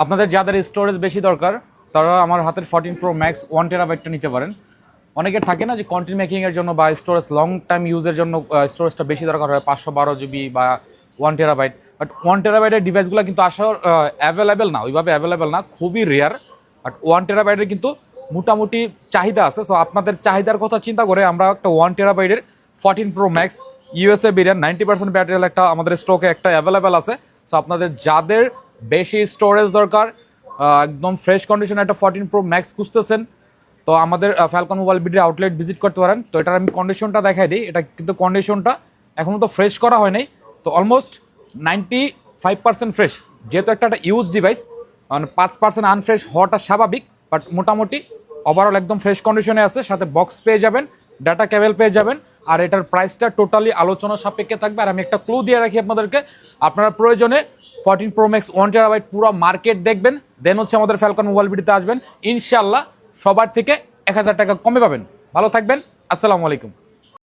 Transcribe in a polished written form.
আপনাদের যাদের স্টোরেজ বেশি দরকার তারা আমার হাতের 14 Pro Max 1 টেরাবাইটটা নিতে পারেন। অনেকের থাকে না যে কন্টেন্ট মেকিংয়ের জন্য বা স্টোরেজ লং টাইম ইউজের জন্য স্টোরেজটা বেশি দরকার হয়, 512 GB বা 1 টেরাবাইট। বাট 1 টেরাবাইটের ডিভাইসগুলো কিন্তু আসলে অ্যাভেলেবেল না, ওইভাবে অ্যাভেলেবেল না, খুবই রেয়ার। বাট 1 টেরাবাইটের কিন্তু মোটামুটি চাহিদা আছে। সো আপনাদের চাহিদার কথা চিন্তা করে আমরা একটা 1 টেরাবাইটের 14 Pro Max USA variant 90% battery একটা আমাদের স্টকে একটা অ্যাভেলেবেল আছে। সো আপনাদের যাদের বেশি স্টোরেজ দরকার, একদম ফ্রেশ কন্ডিশনে একটা 14 Pro Max খুঁজতেছেন, তো আমাদের ফ্যালকন মোবাইল বিডির আউটলেট ভিজিট করতে পারেন। তো এটার আমি কন্ডিশনটা দেখাই দিই। এটা কিন্তু কন্ডিশনটা এখনও তো ফ্রেশ করা হয় নাই, তো অলমোস্ট 95% ফ্রেশ। যেহেতু একটা ইউজ ডিভাইস, মানে 5% আনফ্রেশ হওয়াটা স্বাভাবিক, বাট মোটামুটি ওভারঅল একদম ফ্রেশ কন্ডিশনে আছে। সাথে বক্স পেয়ে যাবেন, ডাটা কেবল পেয়ে যাবেন, আর এটার প্রাইসটা টোটালি আলোচনা সাপেক্ষে থাকবে। আর আমি একটা ক্লু দিয়ে রাখি আপনাদেরকে, আপনারা প্রয়োজনে 14 Pro Max 1 টেরাবাইট পুরো মার্কেট দেখবেন, দেন হচ্ছে আমাদের ফ্যালকন মোবাইল বিডিতে আসবেন। ইনশাল্লাহ সবার থেকে 1000 টাকা কমে পাবেন। ভালো থাকবেন, আসসালামু আলাইকুম।